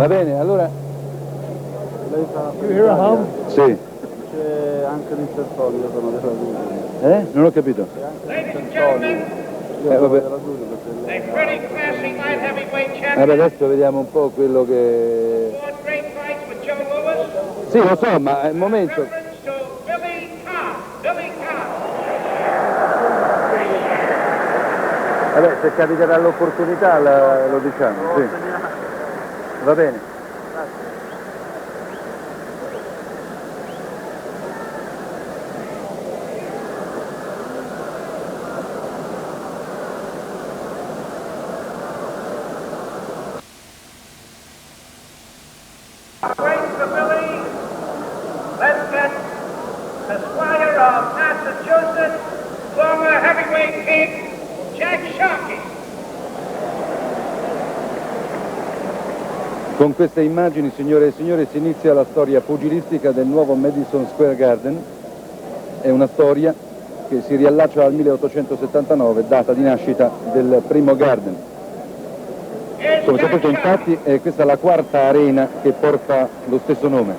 Va bene, allora... Lei sa You hear a hum? Sì. c'è anche l'Interpol, io sono della Giulia. Non ho capito. C'è anche l'Interpol, io sono vabbè. della Giulia perché lei A pretty classy light heavyweight champion. Vabbè, adesso vediamo un po' quello che... Fought great fights with Joe Louis. Sì, lo so, ma è il momento... Reference to Billy Cobb. Billy Cobb. Vabbè, se capiterà l'opportunità lo diciamo, sì. Va bene. Wait for Billy. Let's get the Squire of Massachusetts, former heavyweight king, Jack Sharkey. Con queste immagini, signore e signori, si inizia la storia pugilistica del nuovo Madison Square Garden. È una storia che si riallaccia al 1879, data di nascita del primo Garden. Come sapete, infatti, questa è la quarta arena che porta lo stesso nome.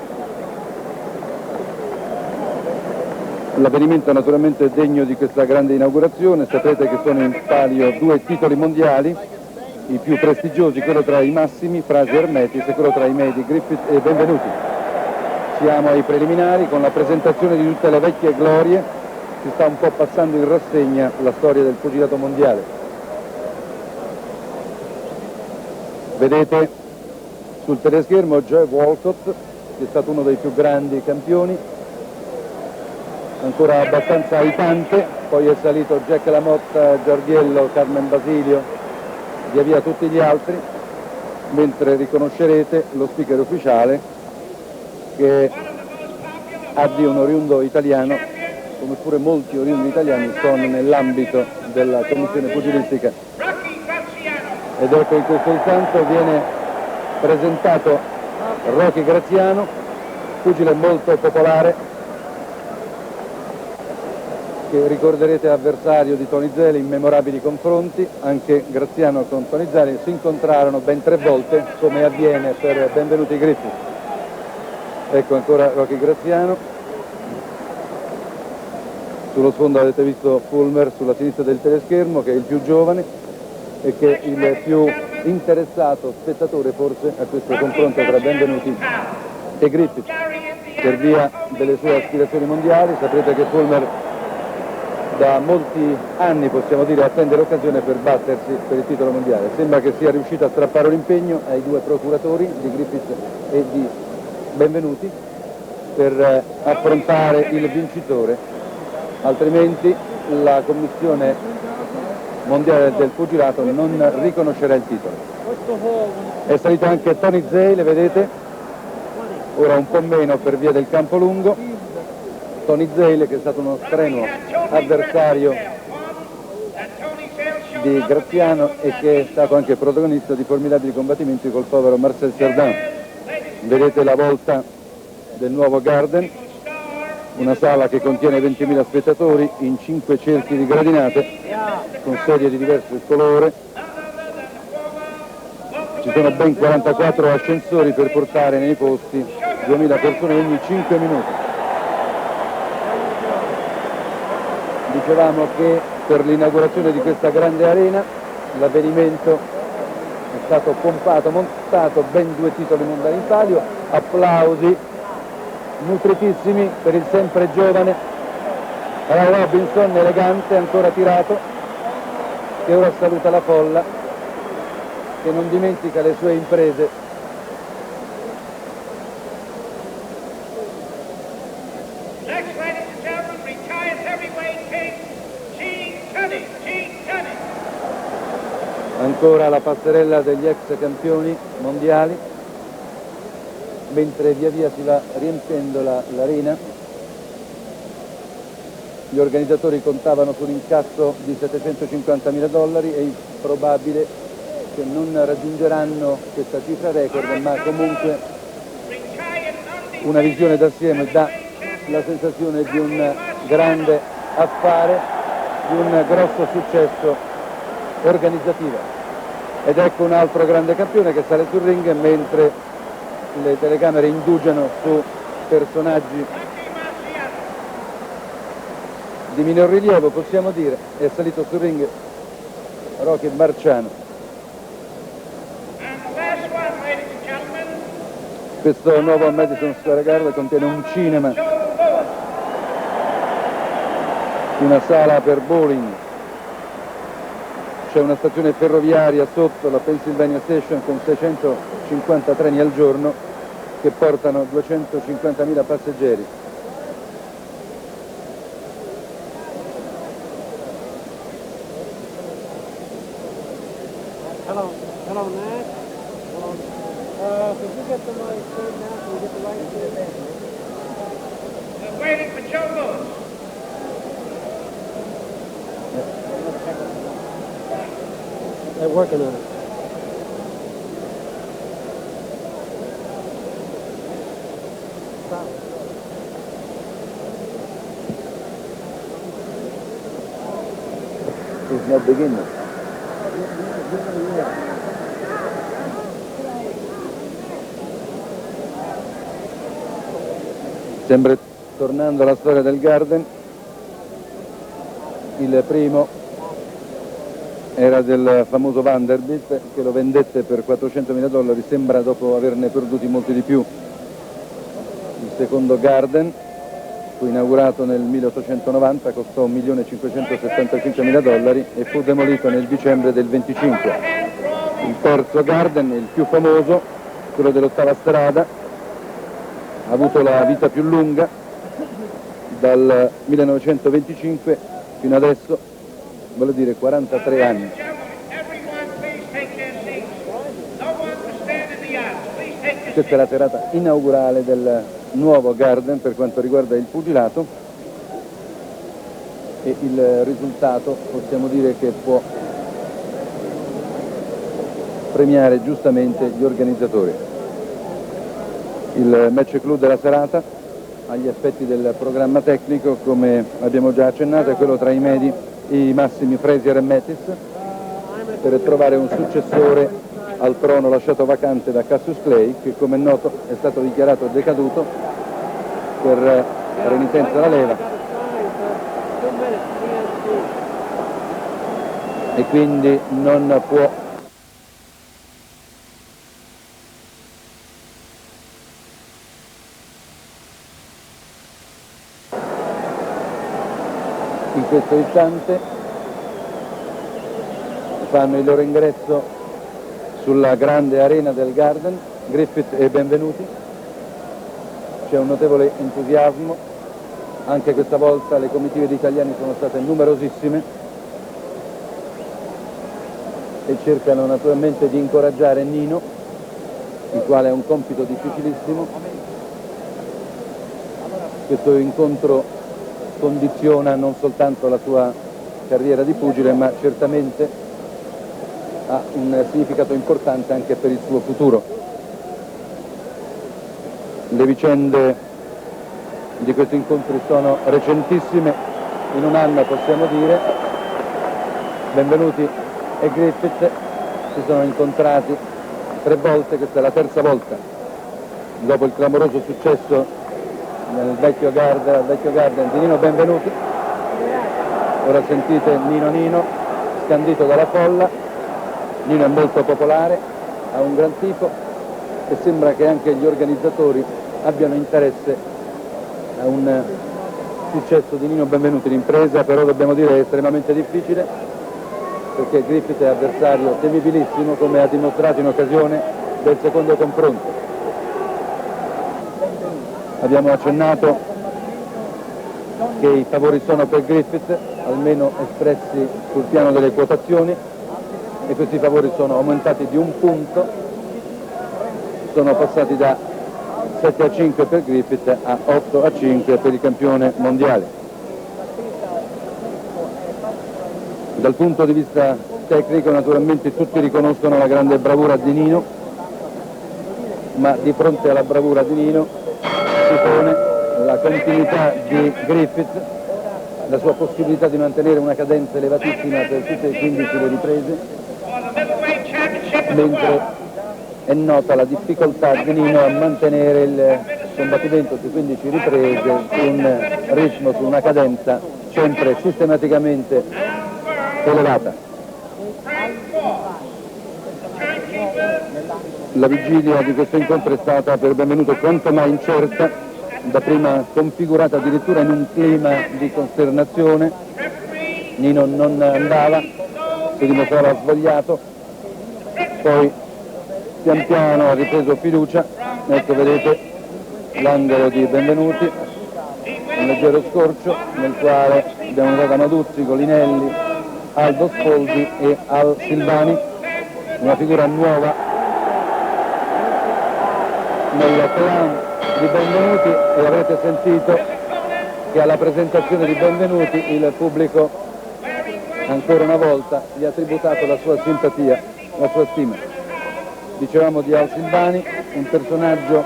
L'avvenimento naturalmente è degno di questa grande inaugurazione. Sapete che sono in palio 2 titoli mondiali, i più prestigiosi, quello tra i massimi, Fraser Metis, e quello tra i medi, Griffith e Benvenuti. Siamo ai preliminari con la presentazione di tutte le vecchie glorie. Si sta un po' passando in rassegna la storia del pugilato mondiale. Vedete sul teleschermo Joe Walcott, che è stato uno dei più grandi campioni, ancora abbastanza aitante, poi è salito Jack LaMotta, Giorgiello, Carmen Basilio, via via tutti gli altri, mentre riconoscerete lo speaker ufficiale che ha di un oriundo italiano, come pure molti oriundi italiani sono nell'ambito della commissione pugilistica. Ed ecco, in questo istante viene presentato Rocky Graziano, pugile molto popolare, che ricorderete avversario di Tony Zeli in memorabili confronti. Anche Graziano con Tony Zeli si incontrarono ben 3 volte, come avviene per Benvenuti Griffith. Ecco ancora Rocky Graziano. Sullo sfondo avete visto Fulmer sulla sinistra del teleschermo, che è il più giovane e che è il più interessato spettatore forse a questo confronto tra Benvenuti e Griffith, per via delle sue aspirazioni mondiali. Saprete che Fulmer da molti anni, possiamo dire, attende l'occasione per battersi per il titolo mondiale. Sembra che sia riuscito a strappare un impegno ai 2 procuratori di Griffith e di Benvenuti per affrontare il vincitore, altrimenti la commissione mondiale del pugilato non riconoscerà il titolo. È salito anche Tony Zale, vedete, ora un po' meno per via del campo lungo. Tony Zale, che è stato uno strenuo avversario di Graziano e che è stato anche protagonista di formidabili combattimenti col povero Marcel Cerdan. Vedete la volta del nuovo Garden, una sala che contiene 20.000 spettatori in 5 cerchi di gradinate con sedie di diverso colore. Ci sono ben 44 ascensori per portare nei posti 2.000 persone ogni 5 minuti. Dicevamo che per l'inaugurazione di questa grande arena l'avvenimento è stato pompato, montato, ben 2 titoli mondiali in palio, applausi nutritissimi per il sempre giovane Ray Robinson, elegante, ancora tirato, che ora saluta la folla, che non dimentica le sue imprese. Next, ladies and gentlemen, retired heavyweight king, Gene Tunney. Gene Tunney. Ancora la passerella degli ex campioni mondiali, mentre via via si va riempiendo l'arena. Gli organizzatori contavano su un incasso di $750.000, è improbabile che non raggiungeranno questa cifra record, ma comunque una visione d'assieme dà la sensazione di un grande affare, di un grosso successo organizzativo. Ed ecco un altro grande campione che sale sul ring, mentre le telecamere indugiano su personaggi di minor rilievo, possiamo dire. È salito sul ring Rocky Marciano. Questo nuovo Madison Square Garden contiene un cinema, una sala per bowling, c'è una stazione ferroviaria sotto, la Pennsylvania Station, con 650 treni al giorno che portano 250.000 passeggeri. Hello, Nat. Hello. Could you get the mic straight now? Can we get the right straight? We're waiting for Joe Louis. They're working on it. Stop. It's not beginning. Sempre tornando alla storia del Garden, il primo era del famoso Vanderbilt che lo vendette per $400.000, sembra dopo averne perduti molti di più. Il secondo Garden fu inaugurato nel 1890, costò $1.575.000 e fu demolito nel dicembre del 25. Il terzo Garden, il più famoso, quello dell'Ottava Strada, ha avuto la vita più lunga dal 1925 fino adesso, vuol dire 43 anni. Questa è la serata inaugurale del nuovo Garden per quanto riguarda il pugilato e il risultato possiamo dire che può premiare giustamente gli organizzatori. Il match clou della serata, agli aspetti del programma tecnico, come abbiamo già accennato, è quello tra i medi, i massimi Frazier e Mattis, per trovare un successore al trono lasciato vacante da Cassius Clay, che come è noto è stato dichiarato decaduto per renitenza alla leva e quindi non può in questo istante fanno il loro ingresso sulla grande arena del Garden Griffith e benvenuti. C'è un notevole entusiasmo, anche questa volta le comitive di italiani sono state numerosissime e cercano naturalmente di incoraggiare Nino, il quale ha un compito difficilissimo. Questo incontro condiziona non soltanto la sua carriera di pugile, ma certamente ha un significato importante anche per il suo futuro. Le vicende di questi incontri sono recentissime, in un anno possiamo dire. Benvenuti e Griffith si sono incontrati 3 volte, questa è la terza volta dopo il clamoroso successo nel vecchio Garden di Nino Benvenuti. Ora sentite Nino scandito dalla folla. Nino è molto popolare, ha un gran tifo e sembra che anche gli organizzatori abbiano interesse a un successo di Nino Benvenuti. L'impresa però dobbiamo dire è estremamente difficile, perché Griffith è avversario temibilissimo, come ha dimostrato in occasione del secondo confronto. Abbiamo accennato che i favori sono per Griffith, almeno espressi sul piano delle quotazioni, e questi favori sono aumentati di 1 punto, sono passati da 7-5 per Griffith a 8-5 per il campione mondiale. Dal punto di vista tecnico naturalmente tutti riconoscono la grande bravura di Nino, ma di fronte alla bravura di Nino si pone la continuità di Griffith, la sua possibilità di mantenere una cadenza elevatissima per tutte e 15 le riprese, mentre è nota la difficoltà di Nino a mantenere il combattimento su 15 riprese su un ritmo, su una cadenza sempre sistematicamente elevata. La vigilia di questo incontro è stata per Benvenuto quanto mai incerta, dapprima configurata addirittura in un clima di costernazione. Nino non andava, si dimostrava svogliato, poi pian piano ha ripreso fiducia. Ecco, vedete l'angolo di Benvenuti, un leggero scorcio nel quale abbiamo notato Maduzzi, Colinelli, Aldo Spoldi e Al Silvani, una figura nuova nel clan di Benvenuti, e avrete sentito che alla presentazione di Benvenuti il pubblico ancora una volta gli ha tributato la sua simpatia, la sua stima. Dicevamo di Al Silvani, un personaggio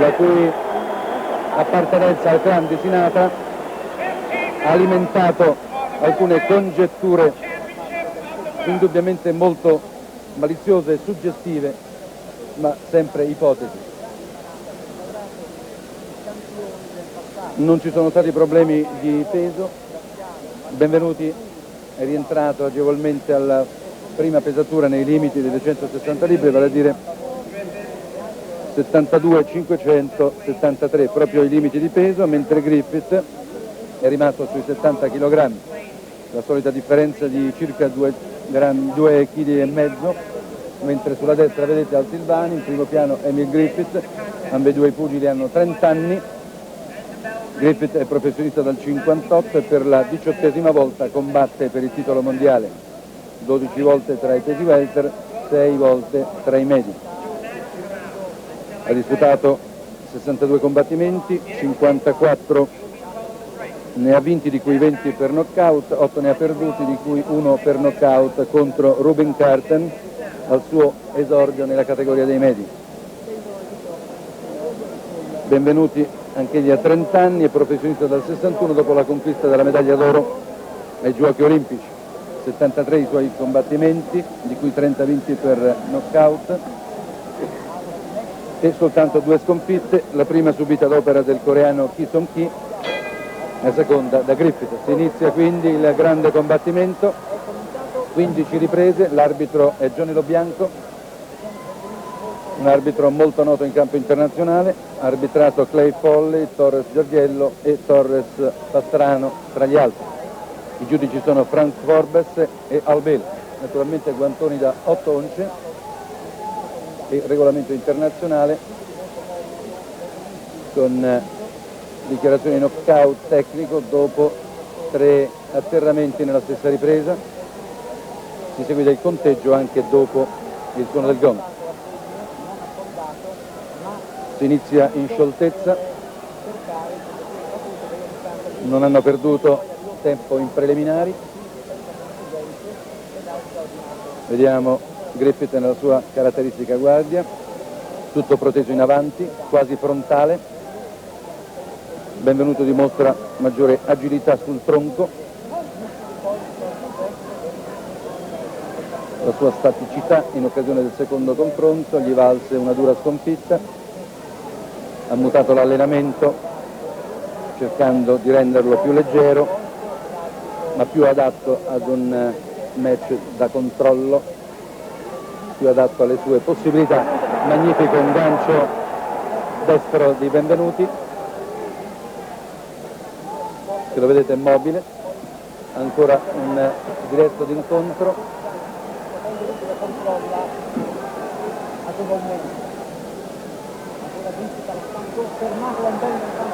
la cui appartenenza al clan di Sinatra ha alimentato alcune congetture indubbiamente molto maliziose e suggestive, ma sempre ipotesi. Non ci sono stati problemi di peso. Benvenuti è rientrato agevolmente alla prima pesatura nei limiti delle 160 libbre, vale a dire 72,573, proprio i limiti di peso, mentre Griffith è rimasto sui 70 kg, la solita differenza di circa 2,5 kg, mentre sulla destra vedete Al Silvani, in primo piano Emil Griffith, ambedue i pugili hanno 30 anni, Griffith è professionista dal 58 e per la 18ª volta combatte per il titolo mondiale, 12 volte tra i pesi welter, 6 volte tra i medi. Ha disputato 62 combattimenti, 54 ne ha vinti, di cui 20 per knockout, 8 ne ha perduti, di cui 1 per knockout contro Rubin Carten al suo esordio nella categoria dei medi. Benvenuti anch'egli a 30 anni, è professionista dal 61 dopo la conquista della medaglia d'oro ai Giochi Olimpici, 73 i suoi combattimenti, di cui 30 vinti per knockout e soltanto 2 sconfitte, la prima subita ad opera del coreano Ki Song-ki, la seconda da Griffith. Si inizia quindi il grande combattimento, 15 riprese, l'arbitro è Johnny Lo Bianco, un arbitro molto noto in campo internazionale, ha arbitrato Clay Foley, Torres Giorgiello e Torres Pastrano tra gli altri. I giudici sono Frank Forbes e Albel, naturalmente guantoni da 8 once e regolamento internazionale con dichiarazione knockout tecnico dopo 3 atterramenti nella stessa ripresa. Si seguita il conteggio anche dopo il suono del gong. Si inizia in scioltezza, non hanno perduto tempo in preliminari. Vediamo Griffith nella sua caratteristica guardia, tutto proteso in avanti, quasi frontale. Benvenuto dimostra maggiore agilità sul tronco, la sua staticità in occasione del secondo confronto gli valse una dura sconfitta. Ha mutato l'allenamento cercando di renderlo più leggero ma più adatto ad un match da controllo, più adatto alle sue possibilità. Magnifico ingancio destro di Benvenuti, che lo vedete immobile, ancora un diretto d'incontro,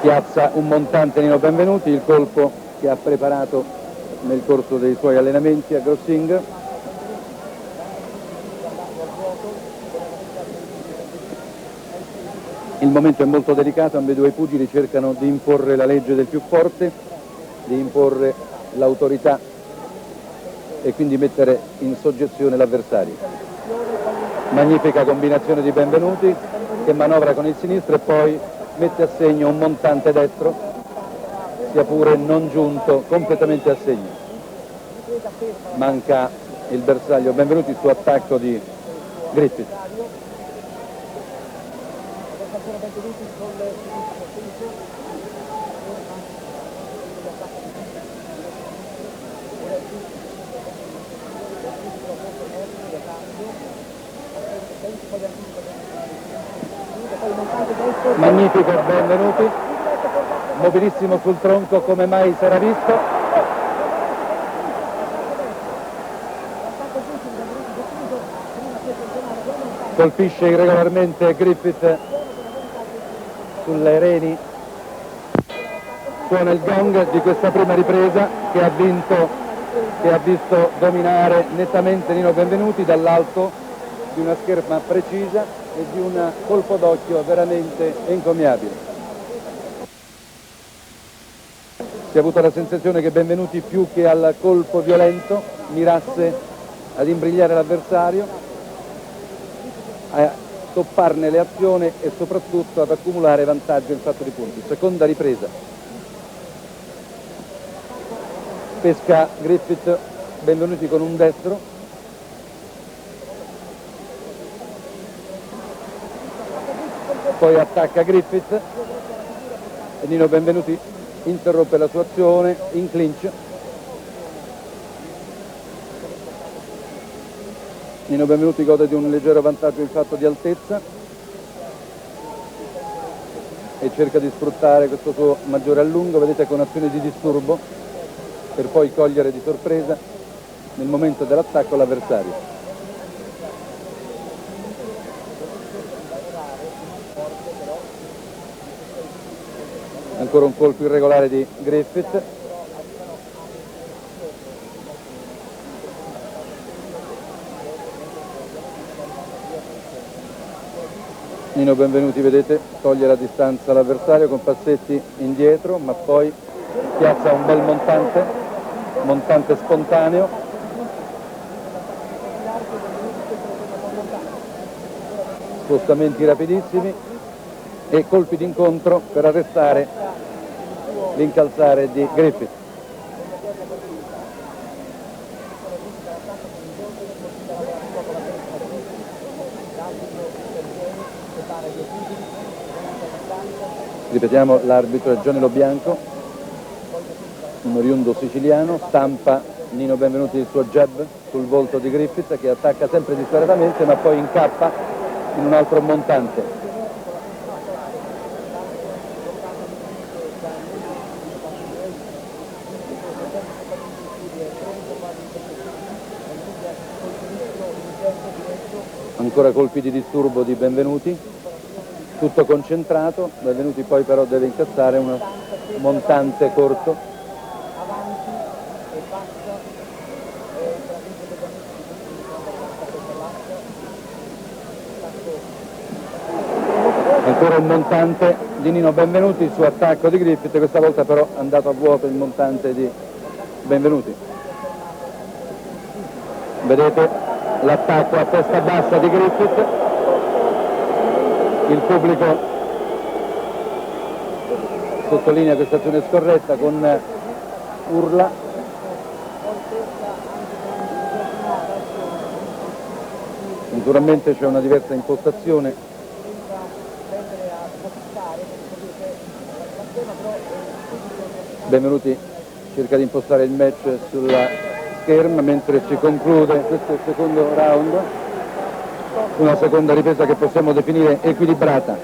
piazza un montante Nino Benvenuti, il colpo che ha preparato nel corso dei suoi allenamenti a Grossinger. Il momento è molto delicato, ambedue i pugili cercano di imporre la legge del più forte, di imporre l'autorità e quindi mettere in soggezione l'avversario. Magnifica combinazione di Benvenuti che manovra con il sinistro e poi mette a segno un montante destro, sia pure non giunto completamente a segno. Manca il bersaglio Benvenuti su attacco di Griffith. Magnifico, benvenuti, mobilissimo sul tronco come mai si era visto. Colpisce irregolarmente Griffith sulle reni. Suona il gong di questa prima ripresa che ha visto dominare nettamente Nino Benvenuti dall'alto di una scherma precisa e di un colpo d'occhio veramente encomiabile. Si è avuta la sensazione che Benvenuti, più che al colpo violento, mirasse ad imbrigliare l'avversario, a stopparne le azioni e soprattutto ad accumulare vantaggio in fatto di punti. Seconda ripresa. Pesca Griffith Benvenuti con un destro. Poi attacca Griffith e Nino Benvenuti interrompe la sua azione in clinch. Nino Benvenuti gode di un leggero vantaggio in fatto di altezza e cerca di sfruttare questo suo maggiore allungo, vedete, con azioni di disturbo, per poi cogliere di sorpresa nel momento dell'attacco l'avversario. Ancora un colpo irregolare di Griffith. Nino Benvenuti, vedete, toglie la distanza all'avversario con passetti indietro, ma poi piazza un bel montante spontaneo. Spostamenti rapidissimi e colpi d'incontro per arrestare l'incalzare di Griffith. Ripetiamo, l'arbitro è Gianni Lobianco, un oriundo siciliano. Stampa Nino Benvenuti il suo jab sul volto di Griffith, che attacca sempre disperatamente ma poi incappa in un altro montante. Ancora colpi di disturbo di Benvenuti, tutto concentrato. Benvenuti poi però deve incassare un montante corto. Ancora un montante di Nino Benvenuti su attacco di Griffith, questa volta però è andato a vuoto il montante di Benvenuti. Vedete l'attacco a testa bassa di Griffith. Il pubblico sottolinea questa azione scorretta con urla. Naturalmente c'è una diversa impostazione. Benvenuti cerca di impostare il match sulla scherma mentre si conclude questo secondo round, una seconda ripresa che possiamo definire equilibrata.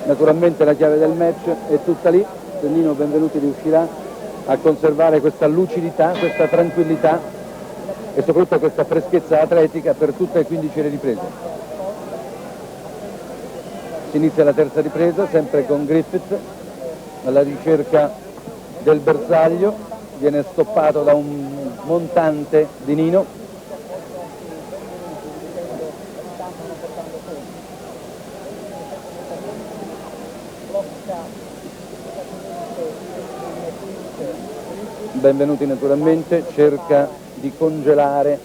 Naturalmente la chiave del match è tutta lì, se Nino Benvenuti riuscirà a conservare questa lucidità, questa tranquillità e soprattutto questa freschezza atletica per tutte e 15 le riprese. Si inizia la terza ripresa, sempre con Griffith alla ricerca del bersaglio, viene stoppato da un montante di Nino. Benvenuti naturalmente cerca di congelare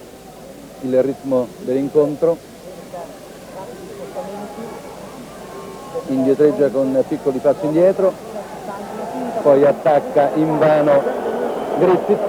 il ritmo dell'incontro, indietreggia con piccoli passi indietro, poi attacca invano Griffith.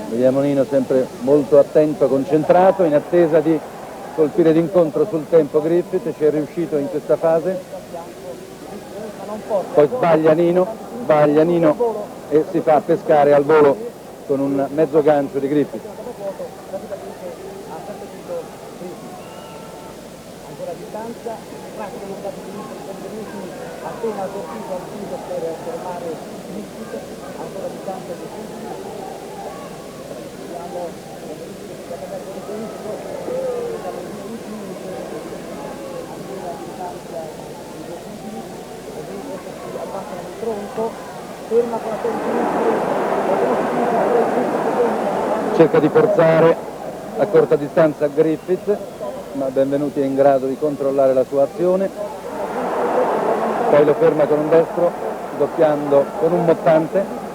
Vediamo Nino sempre molto attento, concentrato, in attesa di colpire d'incontro sul tempo Griffith. Ci è riuscito in questa fase, poi sbaglia Nino e si fa pescare al volo con un mezzo gancio di Griffith. Ancora a distanza, praticano stati benvenuti appena colpito al chiuso per fermare Griffith, ancora a distanza di vediamo la caterva di Griffith, dalle ancora a distanza di Griffith, e Griffith si abbassano il tronco, ferma con attenzione, cerca di forzare a corta distanza Griffith, ma Benvenuti è in grado di controllare la sua azione, poi lo ferma con un destro, doppiando con un montante.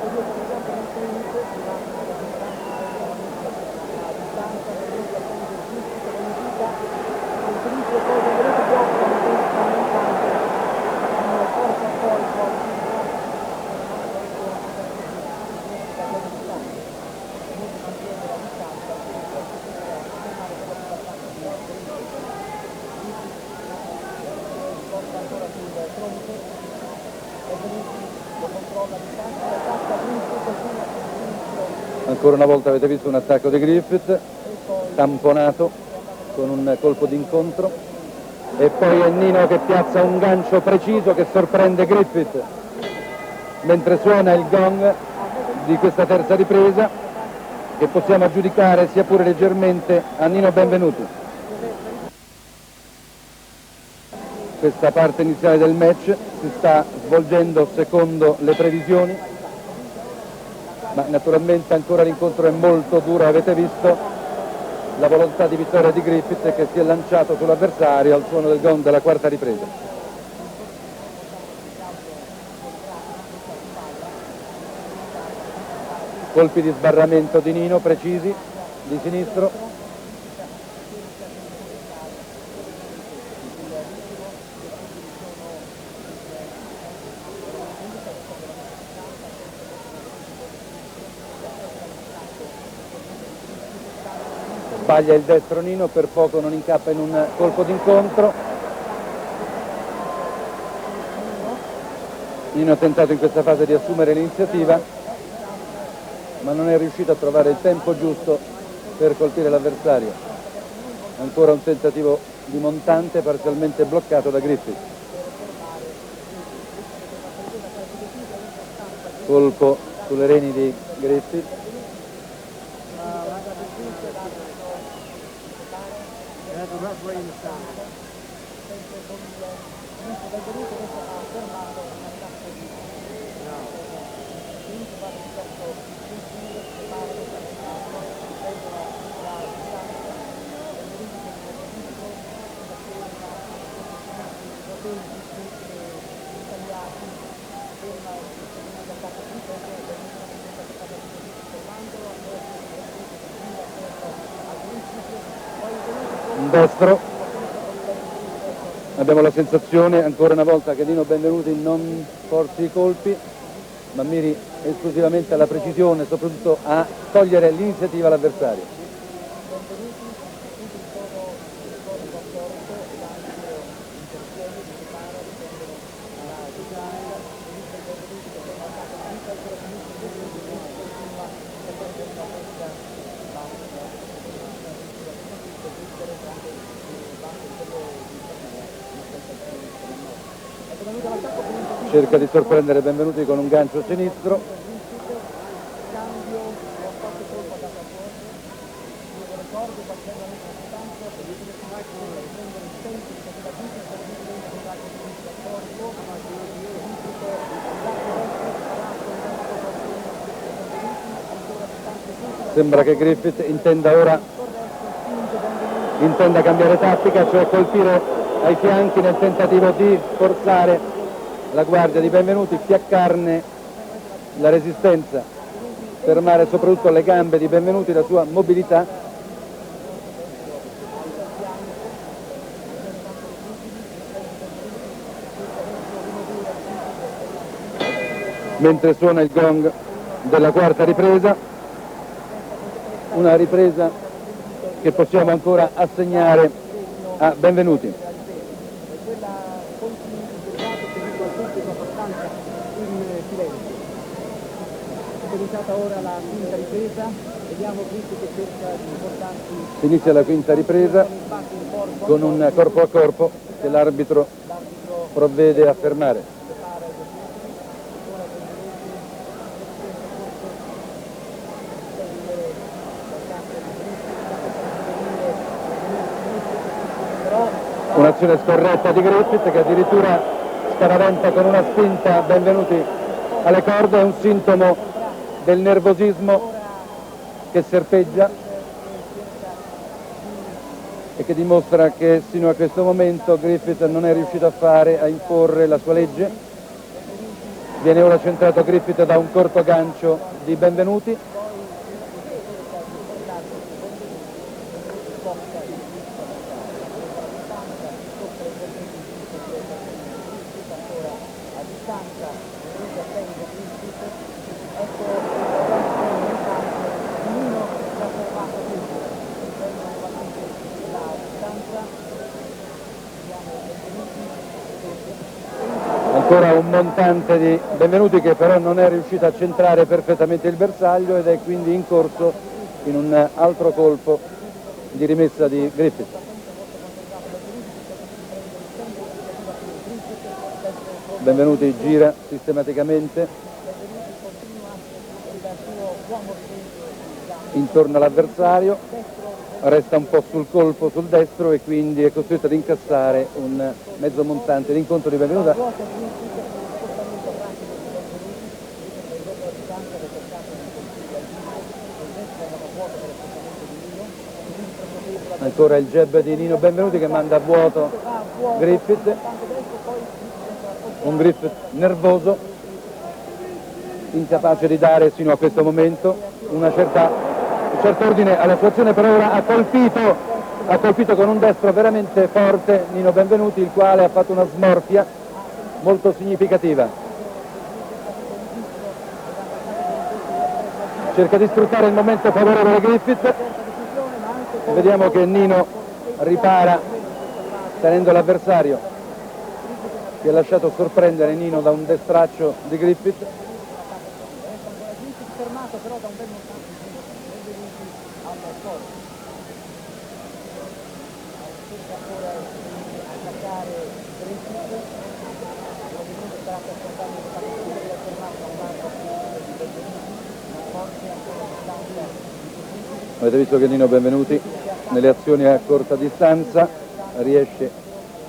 Ancora una volta avete visto un attacco di Griffith, tamponato con un colpo d'incontro, e poi è Nino che piazza un gancio preciso che sorprende Griffith mentre suona il gong di questa terza ripresa, che possiamo aggiudicare sia pure leggermente a Nino Benvenuti. Questa parte iniziale del match si sta svolgendo secondo le previsioni, ma naturalmente ancora l'incontro è molto duro. Avete visto la volontà di vittoria di Griffith, che si è lanciato sull'avversario al suono del gong della quarta ripresa. Colpi di sbarramento di Nino precisi, di sinistro. Sbaglia il destro Nino, per poco non incappa in un colpo d'incontro. Nino ha tentato in questa fase di assumere l'iniziativa, ma non è riuscito a trovare il tempo giusto per colpire l'avversario. Ancora un tentativo di montante parzialmente bloccato da Griffith. Colpo sulle reni di Griffith. Un destro. Abbiamo la sensazione ancora una volta che Nino Benvenuti non forzi i colpi, ma miri esclusivamente alla precisione, soprattutto a togliere l'iniziativa all'avversario. Cerca di sorprendere Benvenuti con un gancio sinistro. Sembra che Griffith intenda cambiare tattica, cioè colpire ai fianchi nel tentativo di forzare la guardia di Benvenuti, fiaccarne la resistenza, fermare soprattutto le gambe di Benvenuti, la sua mobilità. Mentre suona il gong della quarta ripresa, una ripresa che possiamo ancora assegnare a Benvenuti. Quella continuità che seguiva il pubblico abbastanza in silenzio. È cominciata ora la quinta ripresa, vediamo Cristo che cerca di portarsi. Si inizia la quinta ripresa con un corpo a corpo che l'arbitro provvede a fermare. Un'azione scorretta di Griffith che addirittura scaraventa con una spinta Benvenuti alle corde, è un sintomo del nervosismo che serpeggia e che dimostra che sino a questo momento Griffith non è riuscito a imporre la sua legge. Viene ora centrato Griffith da un corto gancio di Benvenuti. Ancora un montante di Benvenuti che però non è riuscito a centrare perfettamente il bersaglio ed è quindi incorso in un altro colpo di rimessa di Griffith. Benvenuti gira sistematicamente intorno all'avversario, resta un po' sul colpo sul destro e quindi è costretto ad incassare un mezzo montante d'incontro di Benvenuti. Ancora il jab di Nino Benvenuti che manda a vuoto Griffith, un Griffith nervoso, incapace di dare sino a questo momento un certo ordine alla sua azione, però ora ha colpito con un destro veramente forte Nino Benvenuti, il quale ha fatto una smorfia molto significativa. Cerca di sfruttare il momento favorevole Griffith. Vediamo che Nino ripara tenendo l'avversario. Si è lasciato sorprendere Nino da un destraccio di Griffith. Avete visto che Nino Benvenuti nelle azioni a corta distanza riesce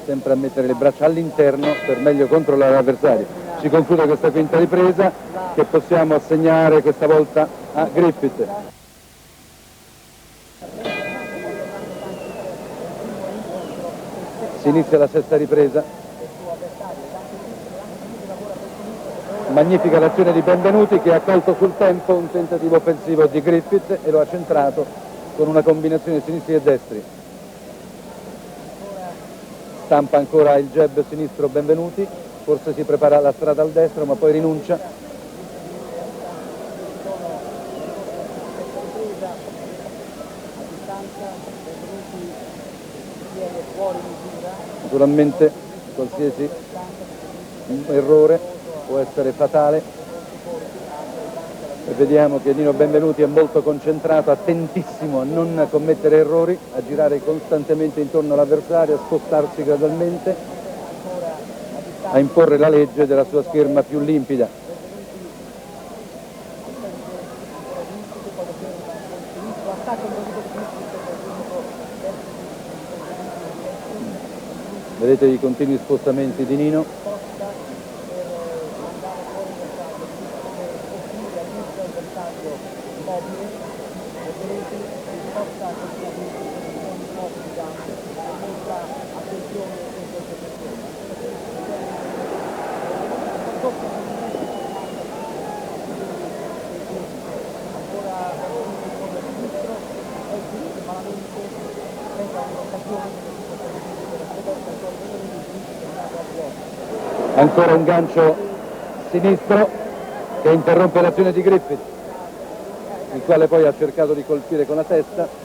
sempre a mettere le braccia all'interno per meglio controllare l'avversario. Si conclude questa quinta ripresa che possiamo assegnare questa volta a Griffith. Si inizia la sesta ripresa. Magnifica l'azione di Benvenuti che ha colto sul tempo un tentativo offensivo di Griffith e lo ha centrato con una combinazione sinistri e destri. Stampa ancora il jab sinistro Benvenuti, forse si prepara la strada al destro ma poi rinuncia. Naturalmente qualsiasi errore può essere fatale e vediamo che Nino Benvenuti è molto concentrato, attentissimo a non commettere errori, a girare costantemente intorno all'avversario, a spostarsi gradualmente, a imporre la legge della sua scherma più limpida. Vedete i continui spostamenti di Nino. Ancora un gancio sinistro che interrompe l'azione di Griffith, il quale poi ha cercato di colpire con la testa.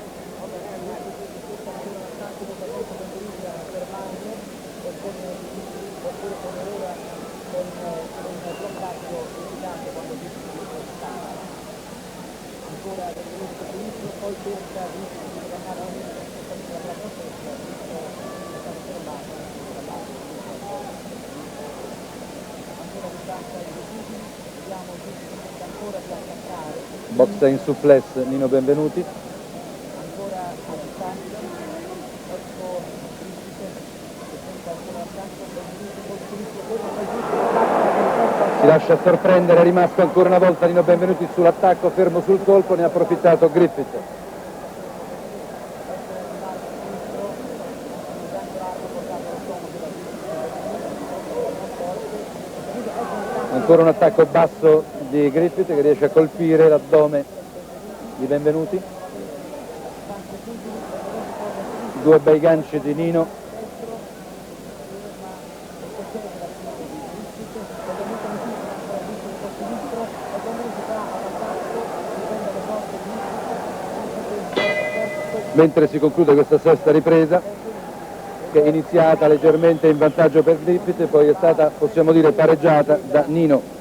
Boxa in suplex Nino Benvenuti. Si lascia sorprendere, è rimasto ancora una volta Nino Benvenuti sull'attacco, fermo sul colpo, ne ha approfittato Griffith. Ancora un attacco basso di Griffith che riesce a colpire l'addome di Benvenuti. Due bei ganci di Nino. Mentre si conclude questa sesta ripresa, che è iniziata leggermente in vantaggio per Griffith e poi è stata, possiamo dire, pareggiata da Nino.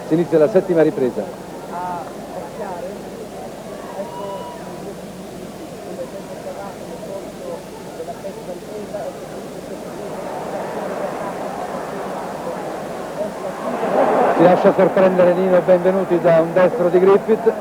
Si inizia la settima ripresa. Si lascia sorprendere Nino Benvenuti da un destro di Griffith.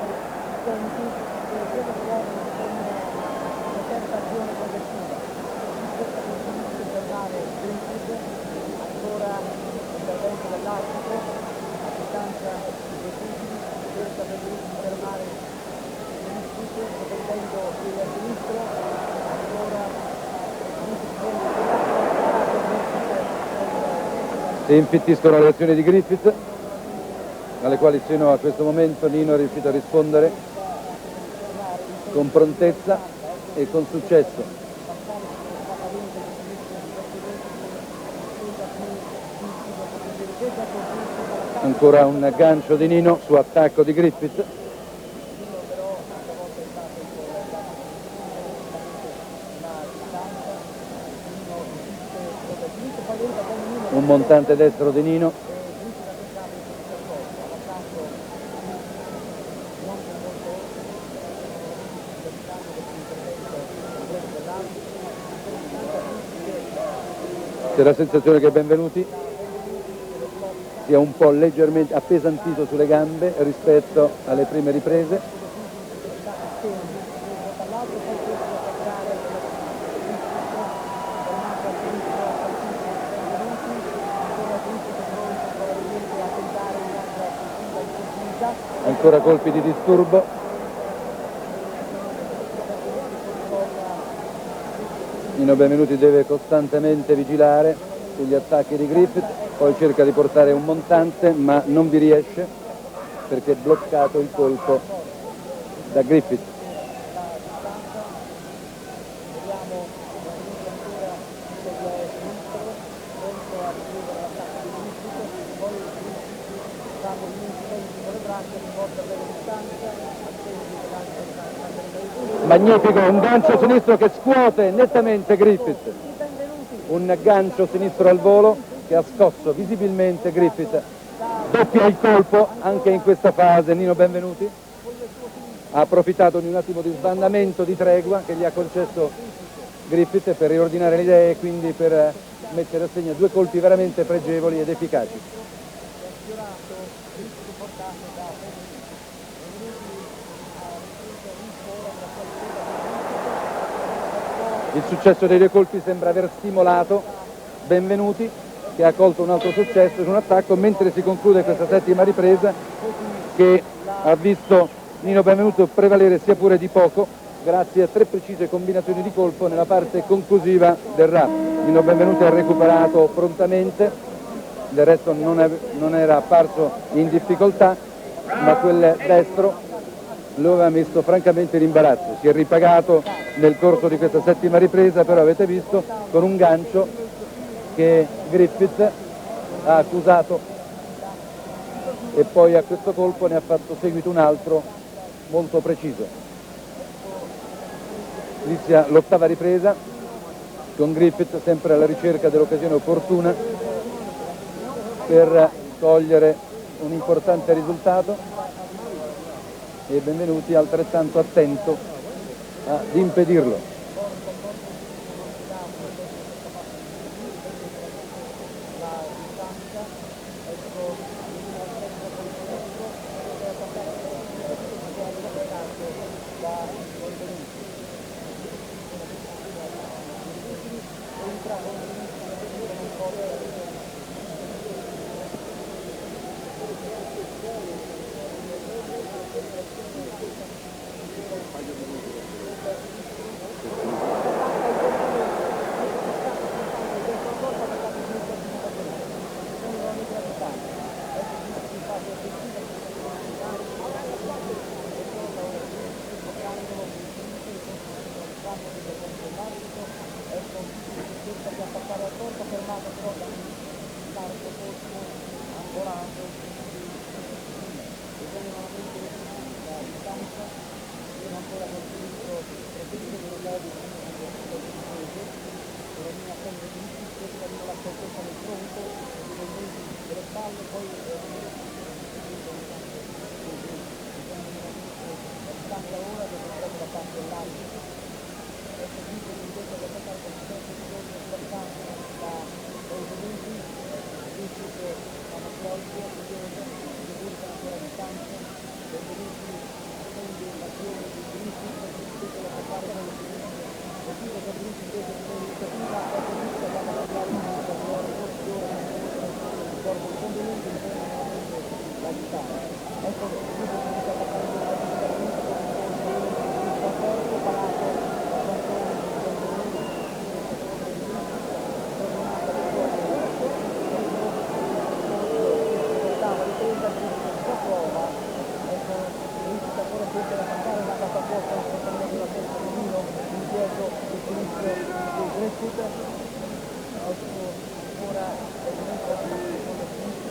Si infittiscono le azioni di Griffith, alle quali fino a questo momento Nino è riuscito a rispondere con prontezza e con successo. Ancora un gancio di Nino su attacco di Griffith. Un montante destro di Nino. C'è la sensazione che Benvenuti sia un po' leggermente appesantito sulle gambe rispetto alle prime riprese. Ancora colpi di disturbo. Nino Benvenuti deve costantemente vigilare sugli attacchi di Griffith, poi cerca di portare un montante ma non vi riesce perché è bloccato il colpo da Griffith. Magnifico, un gancio sinistro che scuote nettamente Griffith, un gancio sinistro al volo che ha scosso visibilmente Griffith. Doppia il colpo anche in questa fase Nino Benvenuti, ha approfittato di un attimo di sbandamento, di tregua che gli ha concesso Griffith per riordinare le idee e quindi per mettere a segno due colpi veramente pregevoli ed efficaci. Il successo dei due colpi sembra aver stimolato Benvenuti, che ha colto un altro successo su un attacco, mentre si conclude questa settima ripresa che ha visto Nino Benvenuti prevalere sia pure di poco grazie a tre precise combinazioni di colpo nella parte conclusiva del round. Nino Benvenuti ha recuperato prontamente, del resto non era apparso in difficoltà, ma quel destro lo aveva messo francamente in imbarazzo. Si è ripagato nel corso di questa settima ripresa, però avete visto, con un gancio che Griffith ha accusato, e poi a questo colpo ne ha fatto seguito un altro molto preciso. Inizia l'8ª ripresa con Griffith sempre alla ricerca dell'occasione opportuna per togliere un importante risultato, e Benvenuti altrettanto attento ad impedirlo.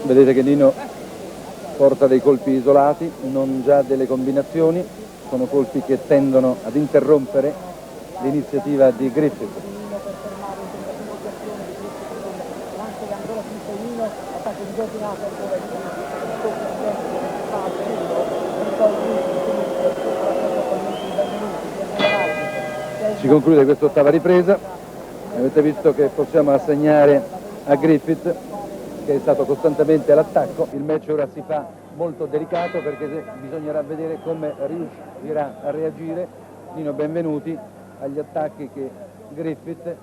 Vedete che Nino porta dei colpi isolati, non già delle combinazioni, sono colpi che tendono ad interrompere l'iniziativa di Griffith. Si conclude questa 8ª ripresa, avete visto che possiamo assegnare a Griffith, che è stato costantemente all'attacco. Il match ora si fa molto delicato perché bisognerà vedere come riuscirà a reagire Nino Benvenuti agli attacchi che Griffith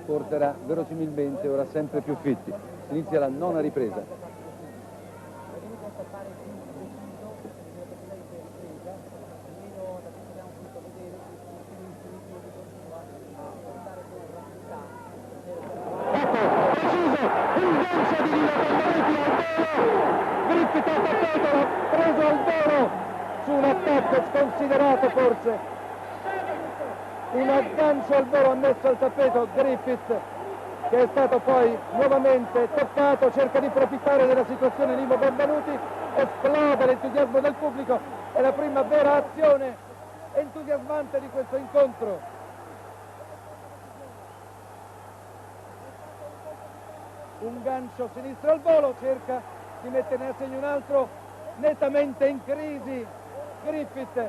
porterà verosimilmente ora sempre più fitti. Inizia la 9ª ripresa. Griffith ha attaccato, preso al volo su un attacco sconsiderato forse, un aggancio al volo ammesso al tappeto. Griffith, che è stato poi nuovamente toccato, cerca di approfittare della situazione Nino Benvenuti, esplode l'entusiasmo del pubblico, è la prima vera azione entusiasmante di questo incontro. Un gancio sinistro al volo, cerca di metterne a segno un altro, nettamente in crisi Griffith,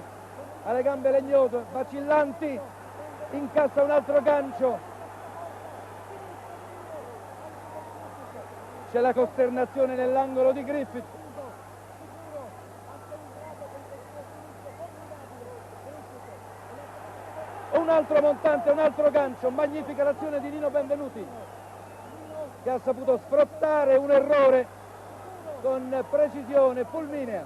ha le gambe legnose, vacillanti, incassa un altro gancio. C'è la costernazione nell'angolo di Griffith. Un altro montante, un altro gancio, magnifica l'azione di Nino Benvenuti, che ha saputo sfruttare un errore con precisione fulminea.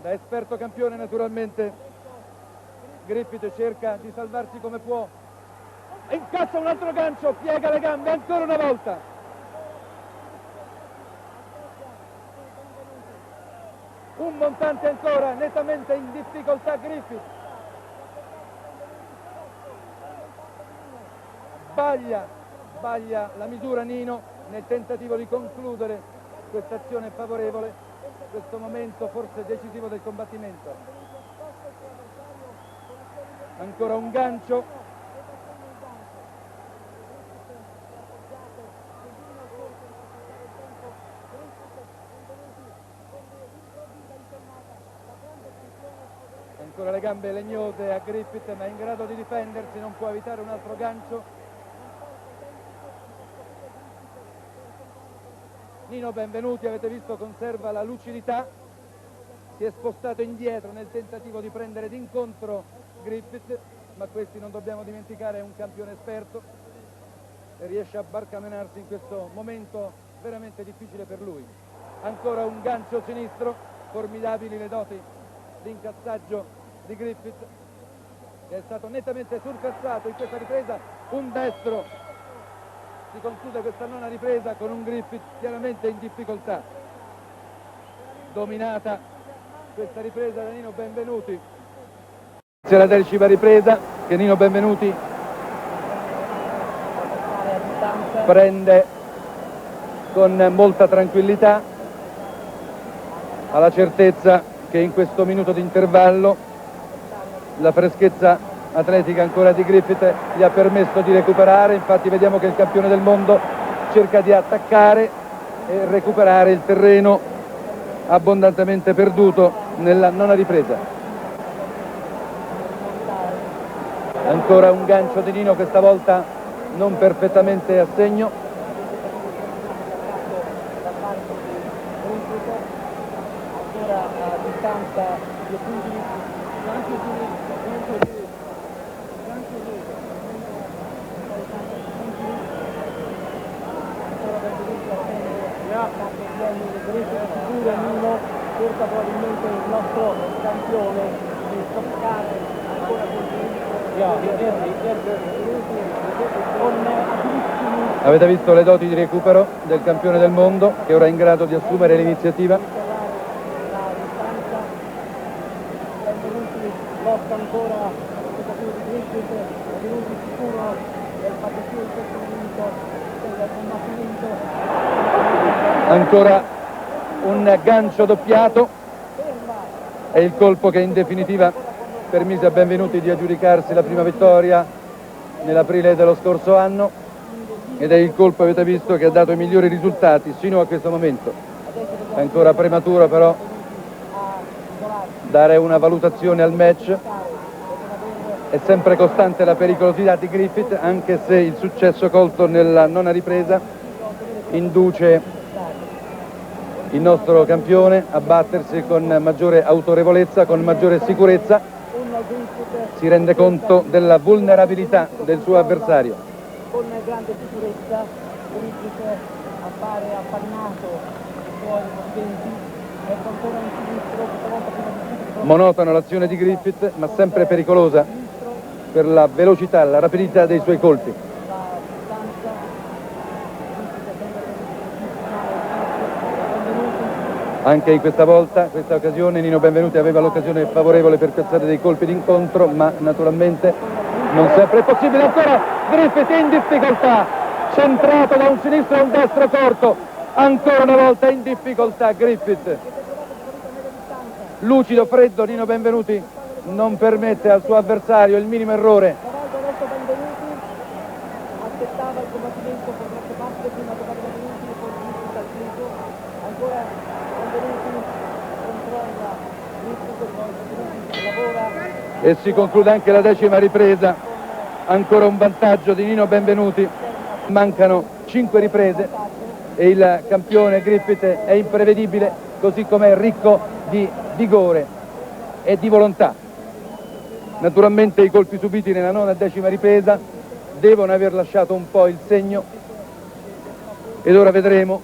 Da esperto campione naturalmente Griffith cerca di salvarsi come può, incassa un altro gancio, piega le gambe ancora una volta. un montante ancora, nettamente in difficoltà Griffith. Sbaglia la misura Nino nel tentativo di concludere questa azione favorevole, questo momento forse decisivo del combattimento. Ancora un gancio. Ancora le gambe legnose a Griffith, ma è in grado di difendersi, non può evitare un altro gancio. Nino Benvenuti, avete visto, conserva la lucidità, si è spostato indietro nel tentativo di prendere d'incontro Griffith, ma questi, non dobbiamo dimenticare, è un campione esperto e riesce a barcamenarsi in questo momento veramente difficile per lui. Ancora un gancio sinistro, formidabili le doti di incassaggio di Griffith, che è stato nettamente surclassato in questa ripresa. Un destro. Si conclude questa nona ripresa con un Griffith chiaramente in difficoltà. Dominata questa ripresa da Nino Benvenuti. C'è la 10ª ripresa che Nino Benvenuti prende con molta tranquillità, alla certezza che in questo minuto di intervallo la freschezza atletica ancora di Griffith gli ha permesso di recuperare. Infatti vediamo che il campione del mondo cerca di attaccare e recuperare il terreno abbondantemente perduto nella nona ripresa. Ancora un gancio di Nino, questa volta non perfettamente a segno. Ancora a distanza di punti. Cerca probabilmente il nostro campione di toccare ancora con Avete visto le doti di recupero del campione del mondo, che ora è in grado di assumere l'iniziativa. la distanza. Benvenuti lotta ancora il tentativo di Griffith, Benvenuti sicuro del patriottismo in questo momento del combattimento. Ancora un gancio doppiato è il colpo che in definitiva permise a Benvenuti di aggiudicarsi la prima vittoria nell'aprile dello scorso anno, ed è il colpo, avete visto, che ha dato i migliori risultati sino a questo momento. È ancora prematuro però dare una valutazione al match. È sempre costante la pericolosità di Griffith, anche se il successo colto nella nona ripresa induce il nostro campione a battersi con maggiore autorevolezza, con maggiore sicurezza. Si rende conto della vulnerabilità del suo avversario. Con grande sicurezza Griffith appare appannato i suoi movimenti, ecco ancora un sinistro, questa volta più difficile. Monotona l'azione di Griffith, ma sempre pericolosa per la velocità, la rapidità dei suoi colpi. La distanza, Anche in questa volta, questa occasione, Nino Benvenuti aveva l'occasione favorevole per piazzare dei colpi d'incontro, ma naturalmente non sempre è possibile. Ancora Griffith in difficoltà, centrato da un sinistro e un destro corto, ancora una volta in difficoltà Griffith. Lucido, freddo, Nino Benvenuti non permette al suo avversario il minimo errore. adesso Benvenuti aspettava il combattimento per qualche parte prima di Benvenuti con Griffith al chiuso, ancora Benvenuti controlla Griffith, poi lavora. E si conclude anche la 10ª ripresa, ancora un vantaggio di Nino Benvenuti. Mancano 5 riprese e il campione Griffith è imprevedibile, così come è ricco di vigore e di volontà. Naturalmente i colpi subiti nella nona e 10ª ripresa devono aver lasciato un po' il segno, ed ora vedremo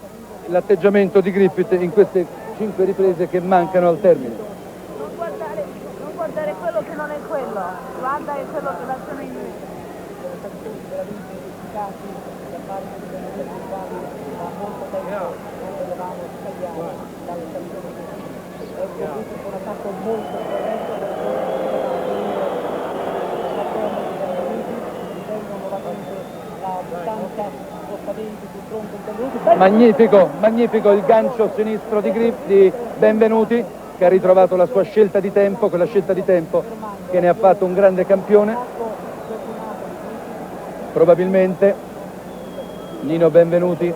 l'atteggiamento di Griffith in queste 5 riprese che mancano al termine. Non guardare quello che non è quello, guarda è quello che lasciano in me. questo è un attacco molto violento, Magnifico, magnifico il gancio sinistro di Benvenuti, che ha ritrovato la sua scelta di tempo, quella scelta di tempo che ne ha fatto un grande campione. Probabilmente Nino Benvenuti,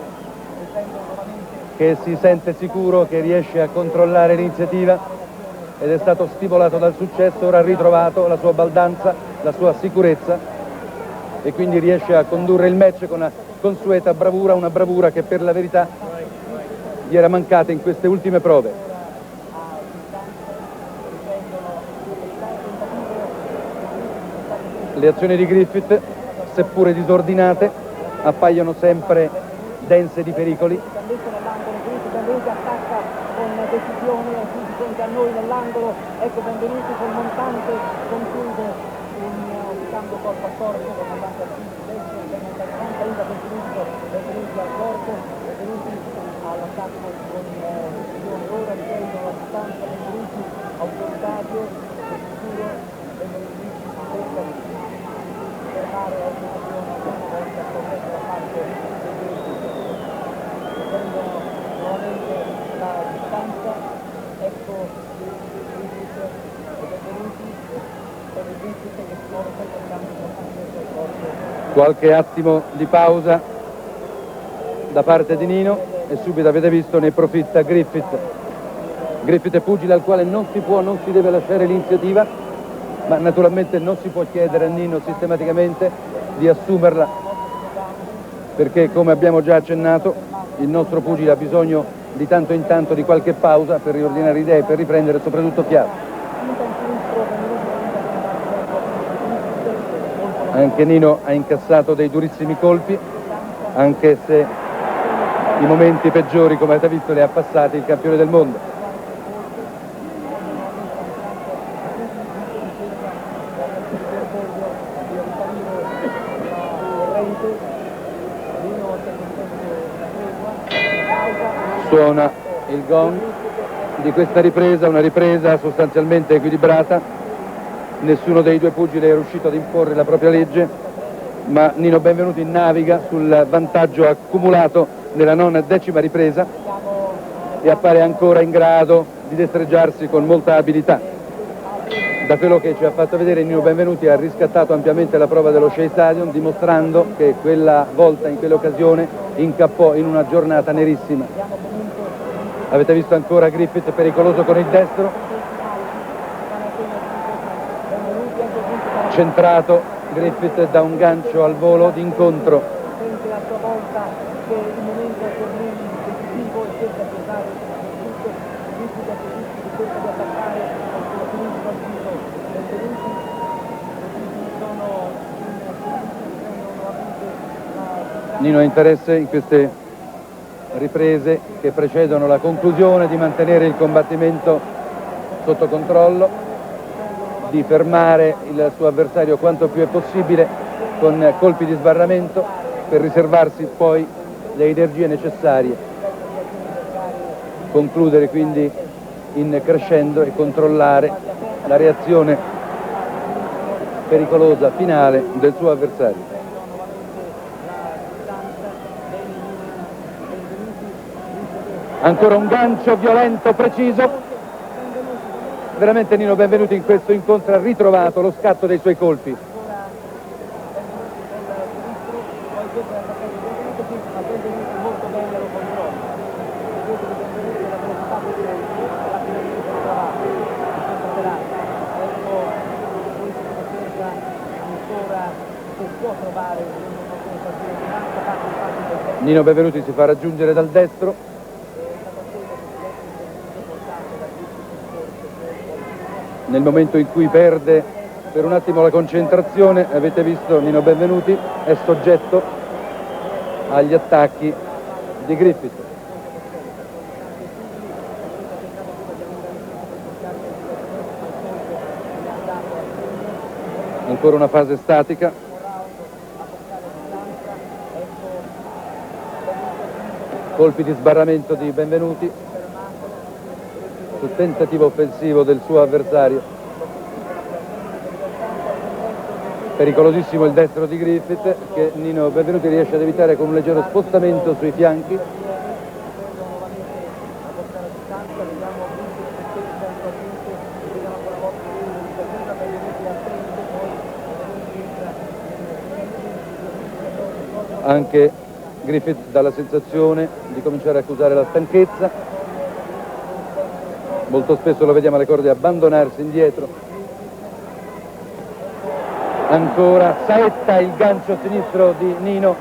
che si sente sicuro, che riesce a controllare l'iniziativa ed è stato stimolato dal successo, ora ha ritrovato la sua baldanza, la sua sicurezza e quindi riesce a condurre il match con una consueta bravura, una bravura che per la verità gli era mancata in queste ultime prove. Le azioni di Griffith, seppure disordinate, appaiono sempre dense di pericoli. Benvenuti attacca con decisione qui di fronte a noi nell'angolo, ecco Benvenuti con Montante conclude un cambio corpo a corpo con Montante al destro, Benvenuti al corpo, Benvenuti all'attacco con decisione, ora riprende la distanza, Benvenuti autoritario, sicuro, Benvenuti cerca di fermare l'operazione una volta corretta da parte prendono nuovamente la distanza, ecco Griffith e Benvenuti per il Griffith che si muove sempre il cambio del corpo. Qualche attimo di pausa da parte di Nino e subito avete visto ne profitta Griffith. Griffith è pugile al quale non si deve lasciare l'iniziativa, ma naturalmente non si può chiedere a Nino sistematicamente di assumerla, perché come abbiamo già accennato il nostro pugile ha bisogno di tanto in tanto di qualche pausa per riordinare idee, per riprendere soprattutto fiato. Anche Nino ha incassato dei durissimi colpi, anche se i momenti peggiori, come avete visto, li ha passati il campione del mondo. Suona il gong di questa ripresa, una ripresa sostanzialmente equilibrata. Nessuno dei due pugili è riuscito ad imporre la propria legge, ma Nino Benvenuti naviga sul vantaggio accumulato nella nona e decima ripresa e appare ancora in grado di destreggiarsi con molta abilità. Da quello che ci ha fatto vedere Nino Benvenuti ha riscattato ampiamente la prova dello Shea Stadium, dimostrando che quella volta, in quell'occasione, incappò in una giornata nerissima. Avete visto ancora Griffith pericoloso con il destro, centrato Griffith da un gancio al volo d'incontro. Sente a sua volta che il momento è per lui decisivo e cerca di usare tutto, Griffith cerca di attaccare al suo sinistro al viso, Benvenuti sono nuovamente Nino ha interesse in queste riprese che precedono la conclusione di mantenere il combattimento sotto controllo, di fermare il suo avversario quanto più è possibile con colpi di sbarramento per riservarsi poi le energie necessarie, concludere quindi in crescendo e controllare la reazione pericolosa finale del suo avversario. Ancora un gancio violento, preciso. Veramente Nino Benvenuti in questo incontro ha ritrovato lo scatto dei suoi colpi. Nino Benvenuti si fa raggiungere dal destro. Nel momento in cui perde per un attimo la concentrazione, avete visto Nino Benvenuti è soggetto agli attacchi di Griffith. Ancora una fase statica. Colpi di sbarramento di Benvenuti. sul tentativo offensivo del suo avversario. Pericolosissimo il destro di Griffith, che Nino Benvenuti riesce ad evitare con un leggero spostamento sui fianchi. Anche Griffith dà la sensazione di cominciare a accusare la stanchezza. Molto spesso lo vediamo alle corde abbandonarsi indietro. Ancora saetta il gancio sinistro di Nino.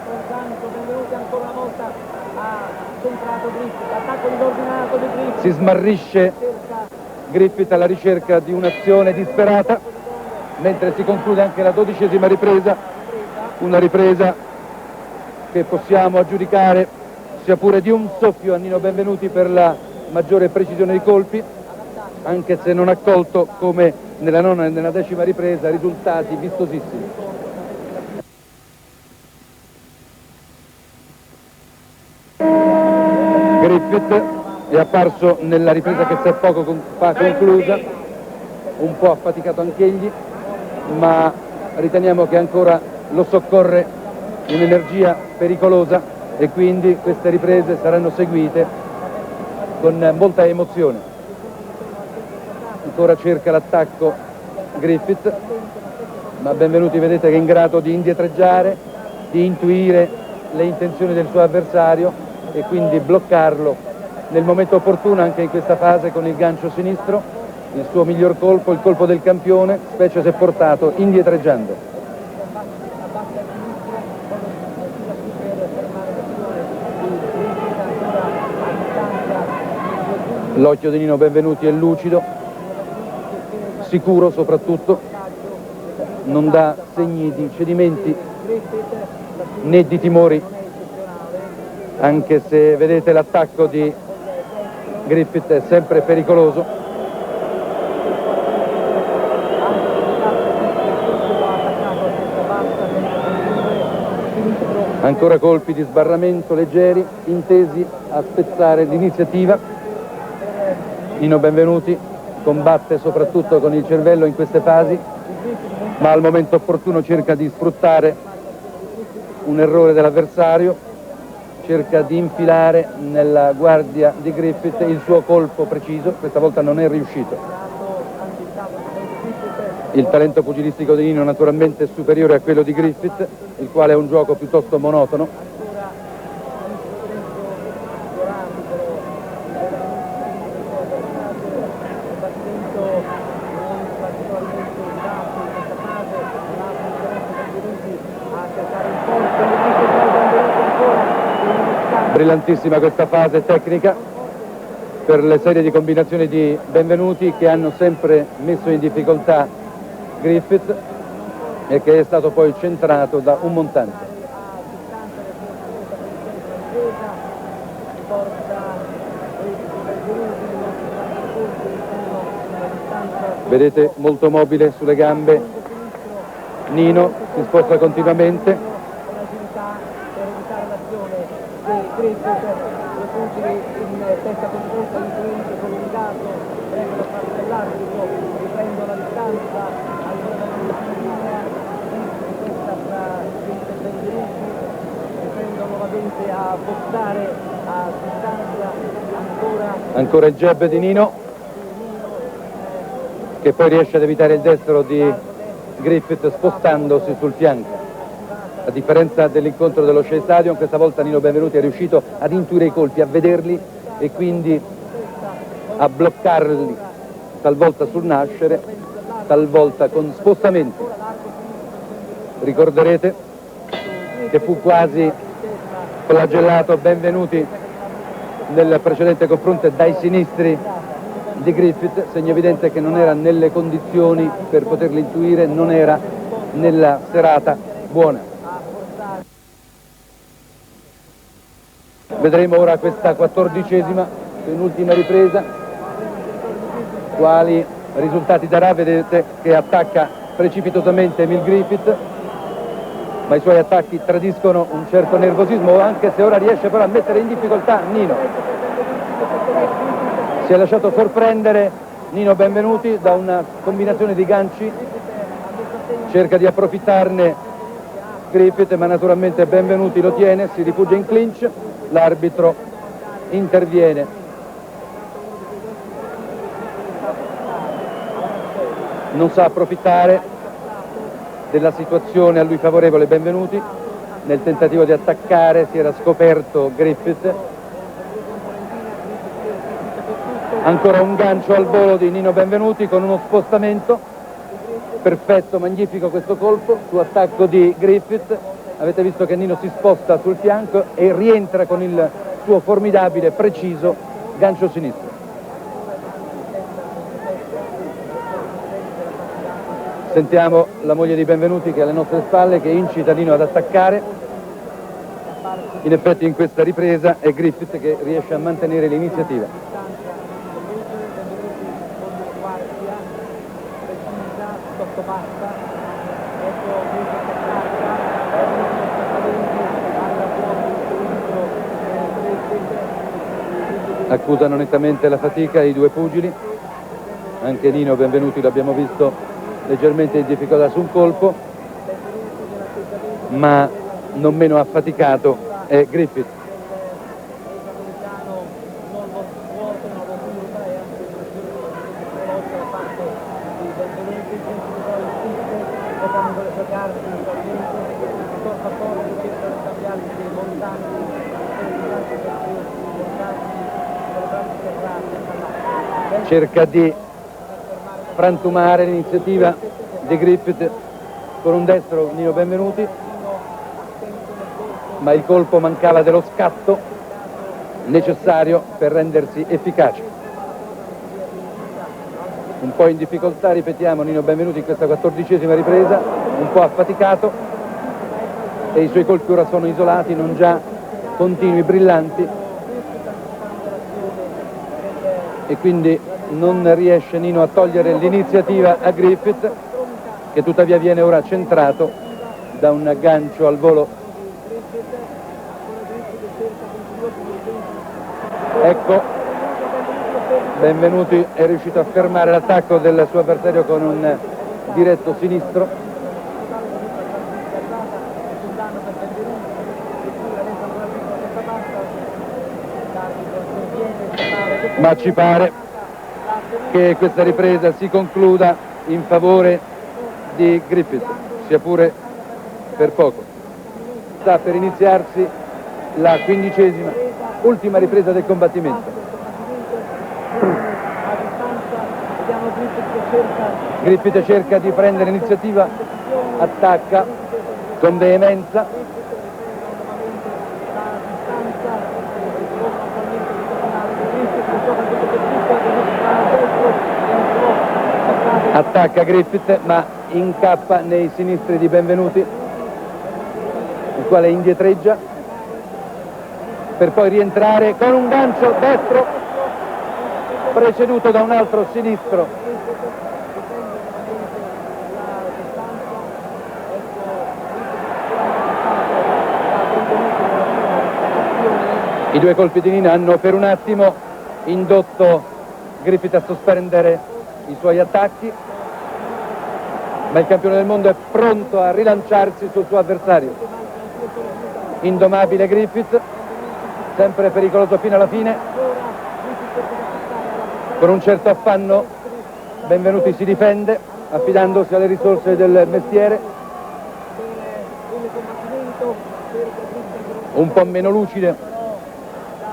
Si smarrisce Griffith alla ricerca di un'azione disperata, mentre si conclude anche la 12ª ripresa, una ripresa che possiamo aggiudicare sia pure di un soffio a Nino Benvenuti per la maggiore precisione di colpi, anche se non ha colto, come nella 9ª e nella 10ª ripresa, risultati vistosissimi. Griffith è apparso nella ripresa che si è poco fa conclusa, un po' affaticato anch'egli, ma riteniamo che ancora lo soccorre un'energia pericolosa e quindi queste riprese saranno seguite con molta emozione. Ancora cerca l'attacco Griffith, ma Benvenuti vedete che è in grado di indietreggiare, di intuire le intenzioni del suo avversario e quindi bloccarlo nel momento opportuno, anche in questa fase con il gancio sinistro, il suo miglior colpo, il colpo del campione, specie se portato indietreggiando. L'occhio di Nino Benvenuti è lucido, sicuro soprattutto, non dà segni di cedimenti né di timori, anche se vedete l'attacco di Griffith è sempre pericoloso. Ancora colpi di sbarramento leggeri, intesi a spezzare l'iniziativa. Nino Benvenuti combatte soprattutto con il cervello in queste fasi, ma al momento opportuno cerca di sfruttare un errore dell'avversario, cerca di infilare nella guardia di Griffith il suo colpo preciso. Questa volta non è riuscito. Il talento pugilistico di Nino naturalmente è superiore a quello di Griffith, il quale è un gioco piuttosto monotono. Brillantissima questa fase tecnica per le serie di combinazioni di Benvenuti che hanno sempre messo in difficoltà Griffith e che è stato poi centrato da un montante. Vedete, molto mobile sulle gambe Nino, si sposta continuamente. Griffith, le pugili in testa con testa, l'influenza prolungato, prende la parte dell'arbitro, riprendo la distanza, ancora dalla linea, questa fra Griffith e Benvenuti, riprendo nuovamente a boxare a distanza, ancora il jab di Nino, che poi riesce ad evitare il destro di Griffith spostandosi sul fianco. A differenza dell'incontro dello Shea Stadium, questa volta Nino Benvenuti è riuscito ad intuire i colpi, a vederli e quindi a bloccarli, talvolta sul nascere, talvolta con spostamenti. Ricorderete che fu quasi flagellato Benvenuti nel precedente confronto dai sinistri di Griffith, segno evidente che non era nelle condizioni per poterli intuire, non era nella serata buona. Vedremo ora questa 14ª, penultima ripresa, quali risultati darà. Vedete che attacca precipitosamente Emil Griffith, ma i suoi attacchi tradiscono un certo nervosismo, anche se ora riesce però a mettere in difficoltà Nino. Si è lasciato sorprendere Nino Benvenuti da una combinazione di ganci, cerca di approfittarne Griffith, ma naturalmente Benvenuti lo tiene, si rifugia in clinch, l'arbitro interviene. Non sa approfittare della situazione a lui favorevole Benvenuti, nel tentativo di attaccare si era scoperto Griffith. Ancora un gancio al volo di Nino Benvenuti con uno spostamento perfetto, magnifico questo colpo su attacco di Griffith. Avete visto che Nino si sposta sul fianco e rientra con il suo formidabile, preciso gancio sinistro. Sentiamo la moglie di Benvenuti che è alle nostre spalle, che incita Nino ad attaccare. In effetti in questa ripresa è Griffith che riesce a mantenere l'iniziativa. Accusano nettamente la fatica i due pugili, anche Nino Benvenuti l'abbiamo visto leggermente in difficoltà su un colpo, ma non meno affaticato è Griffith. Cerca di frantumare l'iniziativa di Griffith con un destro Nino Benvenuti, ma il colpo mancava dello scatto necessario per rendersi efficace. Un po' in difficoltà, ripetiamo, Nino Benvenuti in questa 14ª ripresa, un po' affaticato, e i suoi colpi ora sono isolati, non già continui, brillanti, e quindi non riesce Nino a togliere l'iniziativa a Griffith, che tuttavia viene ora centrato da un aggancio al volo. Ecco, Benvenuti è riuscito a fermare l'attacco del suo avversario con un diretto sinistro. Ma ci pare che questa ripresa si concluda in favore di Griffith, sia pure per poco. Sta per iniziarsi la 15ª, ultima ripresa del combattimento. Griffith cerca di prendere iniziativa, attacca con veemenza. Attacca Griffith, ma incappa nei sinistri di Benvenuti, il quale indietreggia per poi rientrare con un gancio destro preceduto da un altro sinistro. I due colpi di Nino hanno per un attimo indotto Griffith a sospendere i suoi attacchi, ma il campione del mondo è pronto a rilanciarsi sul suo avversario. Indomabile Griffith, sempre pericoloso fino alla fine. Con un certo affanno Benvenuti si difende, affidandosi alle risorse del mestiere, un po' meno lucide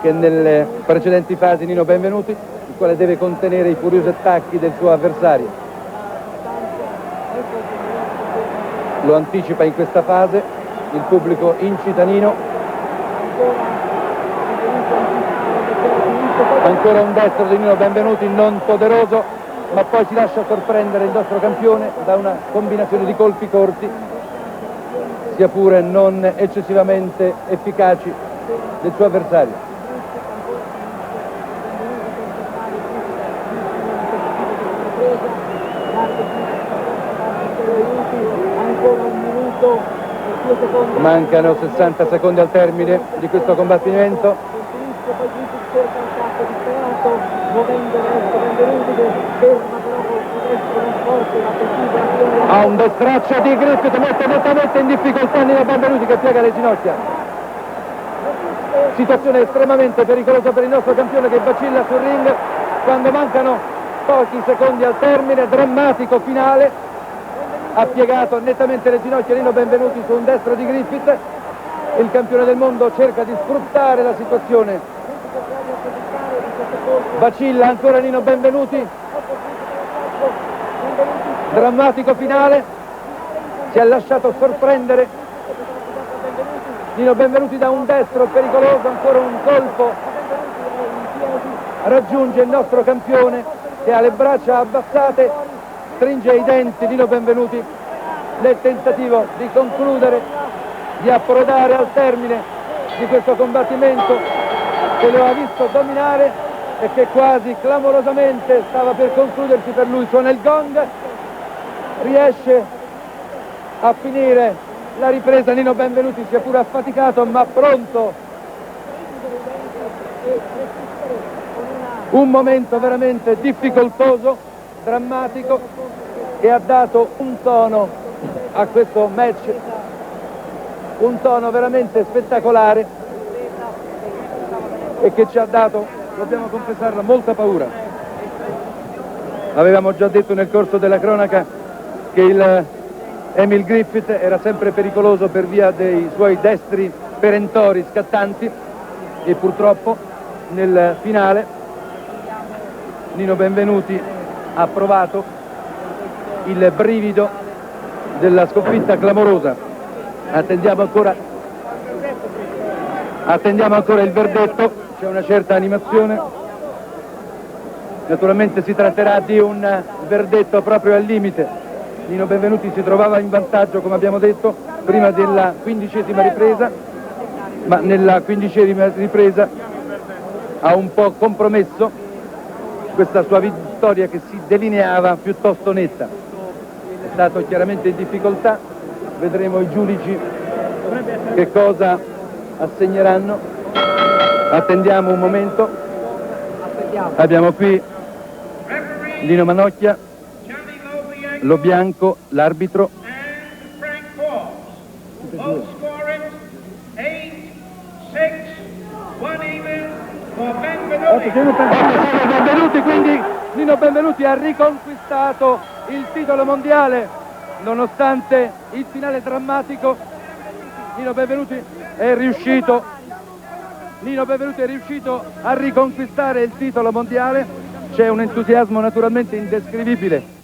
che nelle precedenti fasi Nino Benvenuti, il quale deve contenere i furiosi attacchi del suo avversario. Lo anticipa in questa fase, il pubblico incita Nino. Ancora un destro di Nino Benvenuti, non poderoso, ma poi si lascia sorprendere il nostro campione da una combinazione di colpi corti, sia pure non eccessivamente efficaci, del suo avversario. Mancano 60 secondi al termine di questo combattimento. poi Griffith cerca un calcio disperato, muovendo verso Benvenuti che ferma però con il destro non forte la precisa azione. Ha un destraccio di Griffith, mette nettamente in difficoltà Nino Benvenuti che piega le ginocchia. Situazione estremamente pericolosa per il nostro campione che vacilla sul ring quando mancano pochi secondi al termine, drammatico finale. Ha piegato nettamente le ginocchia Nino Benvenuti su un destro di Griffith. Il campione del mondo cerca di sfruttare la situazione. Vacilla ancora Nino Benvenuti. Drammatico finale. Si è lasciato sorprendere Nino Benvenuti da un destro pericoloso, ancora un colpo raggiunge il nostro campione che ha le braccia abbassate, stringe i denti Nino Benvenuti nel tentativo di concludere, di approdare al termine di questo combattimento che lo ha visto dominare e che quasi clamorosamente stava per concludersi per lui. Suona il gong, riesce a finire la ripresa Nino Benvenuti, sia pure affaticato ma pronto. Un momento veramente difficoltoso, drammatico, che ha dato un tono a questo match, un tono veramente spettacolare e che ci ha dato, dobbiamo confessarlo, molta paura. Avevamo già detto nel corso della cronaca che il Emil Griffith era sempre pericoloso per via dei suoi destri perentori scattanti e purtroppo nel finale Nino Benvenuti ha provato il brivido della sconfitta clamorosa. Attendiamo ancora il verdetto, c'è una certa animazione. Naturalmente si tratterà di un verdetto proprio al limite. Nino Benvenuti si trovava in vantaggio, come abbiamo detto, prima della 15ª ripresa, ma nella 15ª ripresa ha un po' compromesso questa sua vittoria che si delineava piuttosto netta. È stato chiaramente in difficoltà, vedremo i giudici che cosa assegneranno. Attendiamo un momento. Abbiamo qui Lino Manocchia, Lo Bianco, l'arbitro. And Frank Forbes. Both scoring 8-6, one even for Benvenuti. Quindi Nino Benvenuti ha riconquistato il titolo mondiale nonostante il finale drammatico. Nino Benvenuti è riuscito a riconquistare il titolo mondiale. C'è un entusiasmo naturalmente indescrivibile